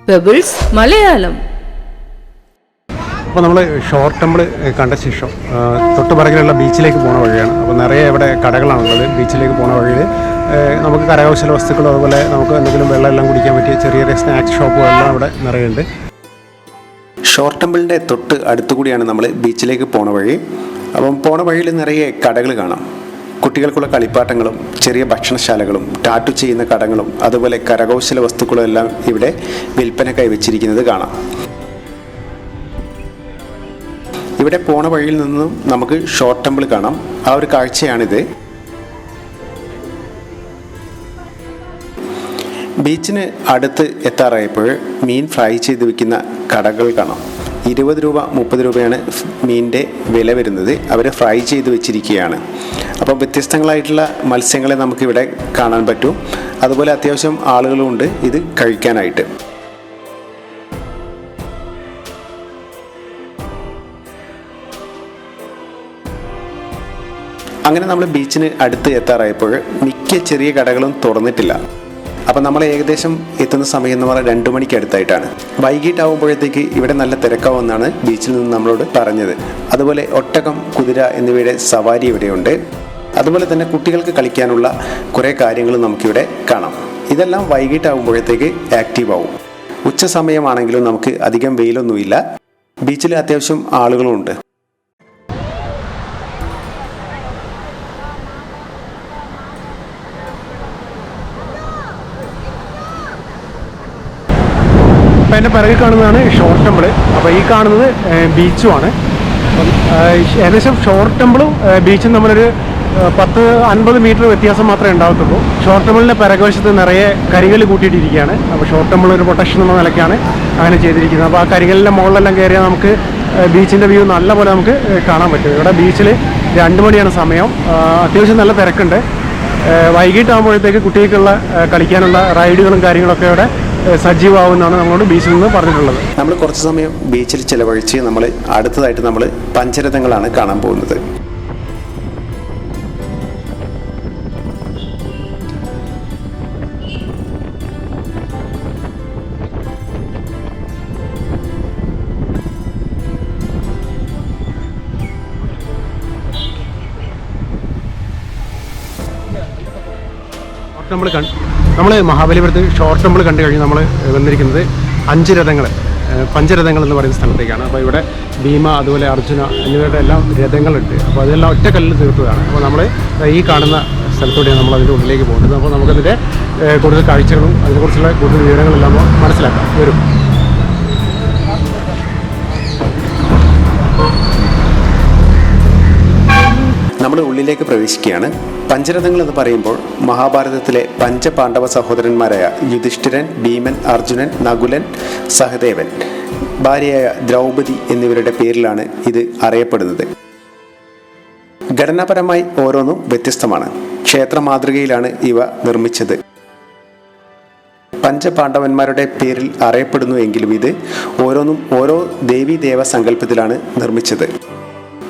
Pebbles Malayalam. അപ്പോൾ നമ്മൾ short temple കണ്ട ശേഷം തൊട്ടുപിറകിലുള്ള ബീച്ചിലേക്ക് പോകുന്ന വഴിയാണ്. അപ്പോൾ നിറയെ ഇവിടെ കടകളാണുള്ളത്. ബീച്ചിലേക്ക് പോകുന്ന വഴിയിൽ നമുക്ക് കരകൗശല വസ്തുക്കളും അതുപോലെ നമുക്ക് എന്തെങ്കിലും വെള്ളമെല്ലാം കുടിക്കാൻ പറ്റിയ ചെറിയ ചെറിയ സ്നാക്സ് ഷോപ്പുകളെല്ലാം ഇവിടെ നിറയുണ്ട്. ഷോർട്ട് ടെമ്പിളിൻ്റെ തൊട്ട് അടുത്തുകൂടിയാണ് നമ്മൾ ബീച്ചിലേക്ക് പോണ വഴി. അപ്പം പോണ വഴിയിൽ നിറയെ കടകൾ കാണാം. കുട്ടികൾക്കുള്ള കളിപ്പാട്ടങ്ങളും ചെറിയ ഭക്ഷണശാലകളും ടാറ്റു ചെയ്യുന്ന കടകളും അതുപോലെ കരകൗശല വസ്തുക്കളും എല്ലാം ഇവിടെ വിൽപ്പനക്കായി വെച്ചിരിക്കുന്നത് കാണാം. ഇവിടെ പോണ വഴിയിൽ നിന്നും നമുക്ക് ഷോർട്ട് ടെമ്പിൾ കാണാം. ആ ഒരു കാഴ്ചയാണിത്. ബീച്ചിന് അടുത്ത് എത്താറായപ്പോൾ മീൻ ഫ്രൈ ചെയ്ത് വിൽക്കുന്ന കടകൾ കാണാം. 20 രൂപ 30 രൂപയാണ് മീനിൻ്റെ വില വരുന്നത്. അവർ ഫ്രൈ ചെയ്ത് വെച്ചിരിക്കുകയാണ്. അപ്പോൾ വ്യത്യസ്തങ്ങളായിട്ടുള്ള മത്സ്യങ്ങളെ നമുക്കിവിടെ കാണാൻ പറ്റും. അതുപോലെ അത്യാവശ്യം ആളുകളുമുണ്ട് ഇത് കഴിക്കാനായിട്ട്. അങ്ങനെ നമ്മൾ ബീച്ചിന് അടുത്ത് എത്താറായപ്പോൾ മിക്ക ചെറിയ കടകളും തുറന്നിട്ടില്ല. അപ്പം നമ്മൾ ഏകദേശം എത്തുന്ന സമയം എന്ന് പറഞ്ഞാൽ 2 മണിക്ക് അടുത്തായിട്ടാണ്. വൈകിട്ടാവുമ്പോഴത്തേക്ക് ഇവിടെ നല്ല തിരക്കാവുമെന്നാണ് ബീച്ചിൽ നിന്ന് നമ്മളോട് പറഞ്ഞത്. അതുപോലെ ഒട്ടകം, കുതിര എന്നിവയുടെ സവാരി ഇവിടെയുണ്ട്. അതുപോലെ തന്നെ കുട്ടികൾക്ക് കളിക്കാനുള്ള കുറേ കാര്യങ്ങൾ നമുക്കിവിടെ കാണാം. ഇതെല്ലാം വൈകിട്ടാവുമ്പോഴത്തേക്ക് ആക്റ്റീവ് ആവും. ഉച്ച സമയമാണെങ്കിലും നമുക്ക് അധികം വെയിലൊന്നുമില്ല. ബീച്ചിൽ അത്യാവശ്യം ആളുകളുമുണ്ട്. അപ്പോൾ എൻ്റെ പിറകിൽ കാണുന്നതാണ് ഷോർട്ട് ടെമ്പിൾ. അപ്പോൾ ഈ കാണുന്നത് ബീച്ചുമാണ്. ഏകദേശം ഷോർട്ട് ടെമ്പിളും ബീച്ചും തമ്മിലൊരു 10-50 മീറ്റർ വ്യത്യാസം മാത്രമേ ഉണ്ടാകത്തുള്ളൂ. ഷോർട്ട് ടെമ്പിളിൻ്റെ പിറകുവശത്ത് നിറയെ കരികല്ല് കൂട്ടിയിട്ടിരിക്കുകയാണ്. അപ്പോൾ ഷോർട്ട് ടെമ്പിൾ ഒരു പ്രൊട്ടക്ഷൻ എന്ന നിലയ്ക്കാണ് അങ്ങനെ ചെയ്തിരിക്കുന്നത്. അപ്പോൾ ആ കരികല്ലിൻ്റെ മുകളിലെല്ലാം കയറിയാൽ നമുക്ക് ബീച്ചിൻ്റെ വ്യൂ നല്ല പോലെ നമുക്ക് കാണാൻ പറ്റും. ഇവിടെ ബീച്ചിൽ 2 മണിയാണ് സമയം. അത്യാവശ്യം നല്ല തിരക്കുണ്ട്. വൈകിട്ടാകുമ്പോഴത്തേക്ക് കുട്ടികൾക്കുള്ള കളിക്കാനുള്ള റൈഡുകളും കാര്യങ്ങളൊക്കെ ഇവിടെ സജീവമാവുമെന്നാണ് നമ്മളോട് ബീച്ചിൽ നിന്ന് പറഞ്ഞിട്ടുള്ളത്. നമ്മൾ കുറച്ച് സമയം ബീച്ചിൽ ചിലവഴിച്ച് നമ്മൾ അടുത്തതായിട്ട് നമ്മൾ പഞ്ചരഥങ്ങളാണ് കാണാൻ പോകുന്നത്. നമ്മൾ മഹാബലിപുരത്ത് ഷോർട്ട് ടെമ്പിൾ കണ്ടു കഴിഞ്ഞ് നമ്മൾ വന്നിരിക്കുന്നത് 5 രഥങ്ങൾ, പഞ്ചരഥങ്ങൾ എന്ന് പറയുന്ന സ്ഥലത്തേക്കാണ്. അപ്പോൾ ഇവിടെ ഭീമ അതുപോലെ അർജുന എന്നിവരുടെ എല്ലാം രഥങ്ങളുണ്ട്. അപ്പോൾ അതെല്ലാം ഒറ്റ കല്ലിൽ തീർത്തതാണ്. അപ്പോൾ നമ്മൾ ഈ കാണുന്ന സ്ഥലത്തോടെയാണ് നമ്മൾ അതിൻ്റെ ഉള്ളിലേക്ക് പോകുന്നത്. അപ്പോൾ നമുക്കതിൻ്റെ കൂടുതൽ കാഴ്ചകളും അതിനെക്കുറിച്ചുള്ള കൂടുതൽ വിവരങ്ങളെല്ലാം മനസ്സിലാക്കാം വരും. നമ്മൾ ഉള്ളിലേക്ക് പ്രവേശിക്കുകയാണ്. പഞ്ചരഥങ്ങൾ എന്ന് പറയുമ്പോൾ മഹാഭാരതത്തിലെ പഞ്ചപാണ്ഡവ സഹോദരന്മാരായ യുധിഷ്ഠിരൻ, ഭീമൻ, അർജുനൻ, നകുലൻ, സഹദേവൻ, ഭാര്യയായ ദ്രൗപദി എന്നിവരുടെ പേരിലാണ് ഇത് അറിയപ്പെടുന്നത്. ഘടനാപരമായി ഓരോന്നും വ്യത്യസ്തമാണ്. ക്ഷേത്ര മാതൃകയിലാണ് ഇവ നിർമ്മിച്ചത്. പഞ്ചപാണ്ഡവന്മാരുടെ പേരിൽ അറിയപ്പെടുന്നു എങ്കിലും ഇത് ഓരോന്നും ഓരോ ദേവീദേവ സങ്കല്പത്തിലാണ് നിർമ്മിച്ചത്.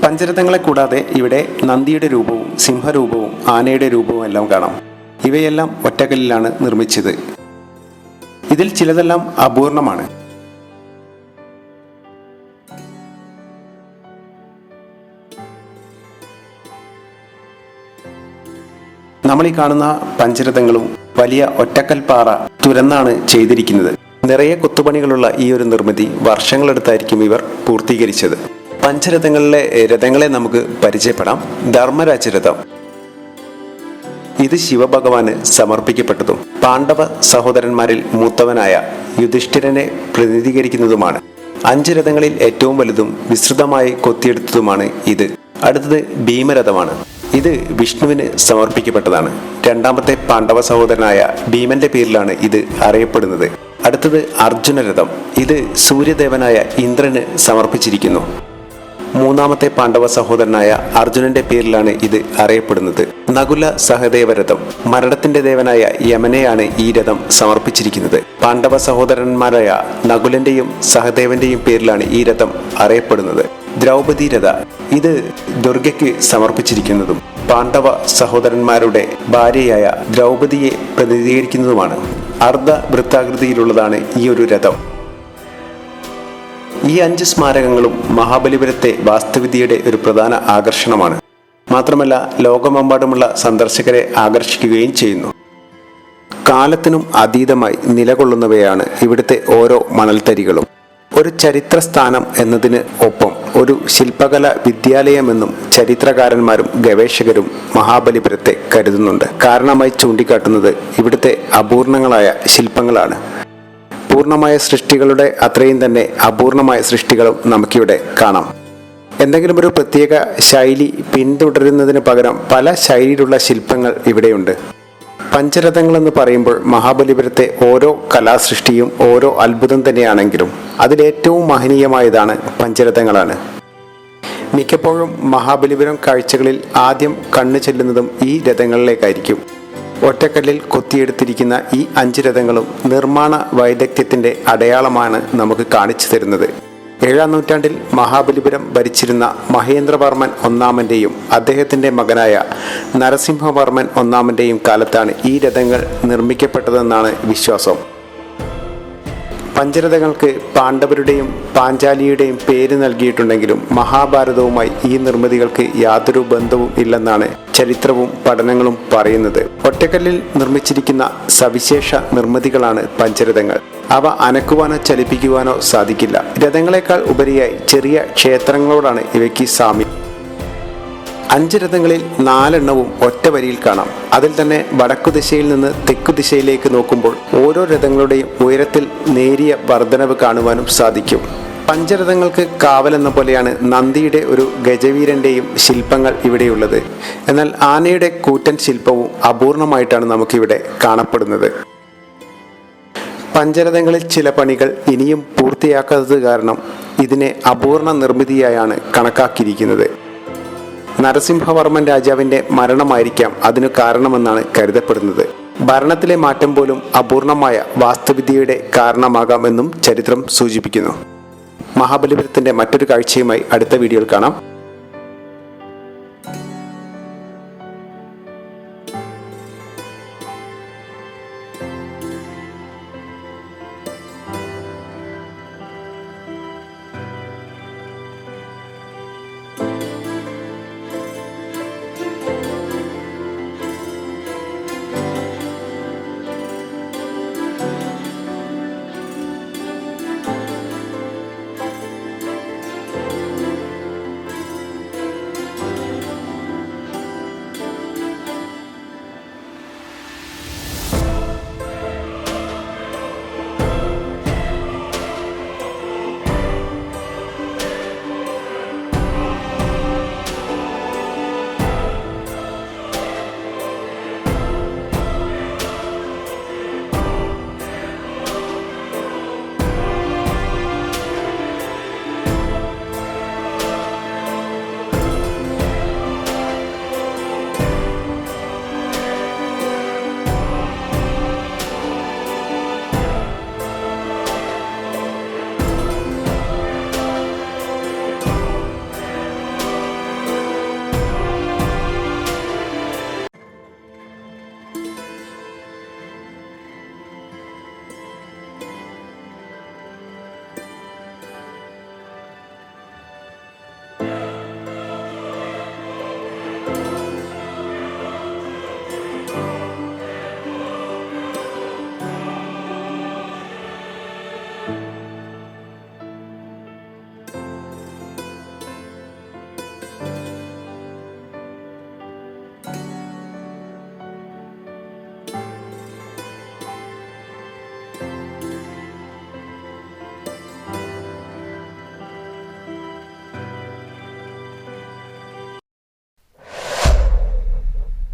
പഞ്ചരഥങ്ങളെ കൂടാതെ ഇവിടെ നന്ദിയുടെ രൂപവും സിംഹരൂപവും ആനയുടെ രൂപവും എല്ലാം കാണാം. ഇവയെല്ലാം ഒറ്റക്കല്ലിലാണ് നിർമ്മിച്ചത്. ഇതിൽ ചിലതെല്ലാം അപൂർണമാണ്. നമ്മൾ ഈ കാണുന്ന പഞ്ചരഥങ്ങളും വലിയ ഒറ്റക്കൽപ്പാറ തുരന്നാണ് ചെയ്തിരിക്കുന്നത്. നിറയെ കൊത്തുപണികളുള്ള ഈ ഒരു നിർമ്മിതി വർഷങ്ങളെടുത്തായിരിക്കും ഇവർ പൂർത്തീകരിച്ചത്. പഞ്ചരഥങ്ങളിലെ രഥങ്ങളെ നമുക്ക് പരിചയപ്പെടാം. ധർമ്മരാജരഥം, ഇത് ശിവഭഗവാന് സമർപ്പിക്കപ്പെട്ടതും പാണ്ഡവ സഹോദരന്മാരിൽ മൂത്തവനായ യുധിഷ്ഠിരനെ പ്രതിനിധീകരിക്കുന്നതുമാണ്. 5 രഥങ്ങളിൽ ഏറ്റവും വലുതും വിസ്തൃതമായി കൊത്തിയെടുത്തതുമാണ് ഇത്. അടുത്തത് ഭീമരഥമാണ്. ഇത് വിഷ്ണുവിന് സമർപ്പിക്കപ്പെട്ടതാണ്. 2ാമത്തെ പാണ്ഡവ സഹോദരനായ ഭീമന്റെ പേരിലാണ് ഇത് അറിയപ്പെടുന്നത്. അടുത്തത് അർജുനരഥം. ഇത് സൂര്യദേവനായ ഇന്ദ്രന് സമർപ്പിച്ചിരിക്കുന്നു. മൂന്നാമത്തെ പാണ്ഡവ സഹോദരനായ അർജുനന്റെ പേരിലാണ് ഇത് അറിയപ്പെടുന്നത്. നകുല സഹദേവ രഥം. മരണത്തിന്റെ ദേവനായ യമനെയാണ് ഈ രഥം സമർപ്പിച്ചിരിക്കുന്നത്. പാണ്ഡവ സഹോദരന്മാരായ നകുലന്റെയും സഹദേവന്റെയും പേരിലാണ് ഈ രഥം അറിയപ്പെടുന്നത്. ദ്രൗപദി രഥ. ഇത് ദുർഗയ്ക്ക് സമർപ്പിച്ചിരിക്കുന്നതും പാണ്ഡവ സഹോദരന്മാരുടെ ഭാര്യയായ ദ്രൗപദിയെ പ്രതിനിധീകരിക്കുന്നതുമാണ്. അർദ്ധ വൃത്താകൃതിയിലുള്ളതാണ് ഈ ഒരു രഥം. ഈ 5 സ്മാരകങ്ങളും മഹാബലിപുരത്തെ വാസ്തുവിദ്യയുടെ ഒരു പ്രധാന ആകർഷണമാണ്. മാത്രമല്ല ലോകമെമ്പാടുമുള്ള സന്ദർശകരെ ആകർഷിക്കുകയും ചെയ്യുന്നു. കാലത്തിനും അതീതമായി നിലകൊള്ളുന്നവയാണ് ഇവിടുത്തെ ഓരോ മണൽത്തരികളും. ഒരു ചരിത്ര സ്ഥാനം എന്നതിന് ഒപ്പം ഒരു ശില്പകല വിദ്യാലയമെന്നും ചരിത്രകാരന്മാരും ഗവേഷകരും മഹാബലിപുരത്തെ കരുതുന്നുണ്ട്. കാരണമായി ചൂണ്ടിക്കാട്ടുന്നത് ഇവിടുത്തെ അപൂർണങ്ങളായ ശില്പങ്ങളാണ്. പൂർണ്ണമായ സൃഷ്ടികളുടെ അത്രയും തന്നെ അപൂർണമായ സൃഷ്ടികളും നമുക്കിവിടെ കാണാം. എന്തെങ്കിലും ഒരു പ്രത്യേക ശൈലി പിന്തുടരുന്നതിന് പകരം പല ശൈലിയിലുള്ള ശില്പങ്ങൾ ഇവിടെയുണ്ട്. പഞ്ചരഥങ്ങളെന്ന് പറയുമ്പോൾ മഹാബലിപുരത്തെ ഓരോ കലാസൃഷ്ടിയും ഓരോ അത്ഭുതം തന്നെയാണെങ്കിലും അതിലേറ്റവും മഹനീയമായതാണ് പഞ്ചരഥങ്ങളാണ്. മിക്കപ്പോഴും മഹാബലിപുരം കാഴ്ചകളിൽ ആദ്യം കണ്ണു ചെല്ലുന്നതും ഈ രഥങ്ങളിലേക്കായിരിക്കും. ഒറ്റക്കല്ലിൽ കൊത്തിയെടുത്തിരിക്കുന്ന ഈ 5 രഥങ്ങളും നിർമ്മാണ വൈദഗ്ധ്യത്തിൻ്റെ അടയാളമാണ് നമുക്ക് കാണിച്ചു തരുന്നത്. 7-ാം നൂറ്റാണ്ടിൽ മഹാബലിപുരം ഭരിച്ചിരുന്ന മഹേന്ദ്രവർമ്മൻ ഒന്നാമൻ്റെയും അദ്ദേഹത്തിൻ്റെ മകനായ നരസിംഹവർമ്മൻ ഒന്നാമൻ്റെയും കാലത്താണ് ഈ രഥങ്ങൾ നിർമ്മിക്കപ്പെട്ടതെന്നാണ് വിശ്വാസം. പഞ്ചരഥങ്ങൾക്ക് പാണ്ഡവരുടെയും പാഞ്ചാലിയുടെയും പേര് നൽകിയിട്ടുണ്ടെങ്കിലും മഹാഭാരതവുമായി ഈ നിർമ്മിതികൾക്ക് യാതൊരു ബന്ധവും ഇല്ലെന്നാണ് ചരിത്രവും പഠനങ്ങളും പറയുന്നത്. ഒറ്റക്കല്ലിൽ നിർമ്മിച്ചിരിക്കുന്ന സവിശേഷ നിർമ്മിതികളാണ് പഞ്ചരഥങ്ങൾ. അവ അനക്കുവാനോ ചലിപ്പിക്കുവാനോ സാധിക്കില്ല. രഥങ്ങളെക്കാൾ ഉപരിയായി ചെറിയ ക്ഷേത്രങ്ങളോടാണ് ഇവയ്ക്ക് സാമ്യം. 5 രഥങ്ങളിൽ 4 എണ്ണവും ഒറ്റ വരിയിൽ കാണാം. അതിൽ തന്നെ വടക്കു ദിശയിൽ നിന്ന് തെക്കു ദിശയിലേക്ക് നോക്കുമ്പോൾ ഓരോ രഥങ്ങളുടെയും ഉയരത്തിൽ നേരിയ വർധനവ് കാണുവാനും സാധിക്കും. പഞ്ചരഥങ്ങൾക്ക് കാവലെന്ന പോലെയാണ് നന്ദിയുടെ ഒരു ഗജവീരന്റെയും ശില്പങ്ങൾ ഇവിടെയുള്ളത്. എന്നാൽ ആനയുടെ കൂറ്റൻ ശില്പവും അപൂർണമായിട്ടാണ് നമുക്കിവിടെ കാണപ്പെടുന്നത്. പഞ്ചരഥങ്ങളിൽ ചില പണികൾ ഇനിയും പൂർത്തിയാക്കാത്തത് കാരണം ഇതിനെ അപൂർണ നിർമ്മിതിയായാണ് കണക്കാക്കിയിരിക്കുന്നത്. നരസിംഹവർമ്മൻ രാജാവിൻ്റെ മരണമായിരിക്കാം അതിനു കാരണമെന്നാണ് കരുതപ്പെടുന്നത്. ഭരണത്തിലെ മാറ്റം പോലും അപൂർണമായ വാസ്തുവിദ്യയുടെ കാരണമാകാമെന്നും ചരിത്രം സൂചിപ്പിക്കുന്നു. മഹാബലിപുരത്തിൻ്റെ മറ്റൊരു കാഴ്ചയുമായി അടുത്ത വീഡിയോയിൽ കാണാം.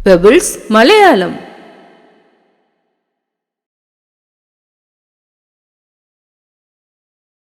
Pebbles Malayalam.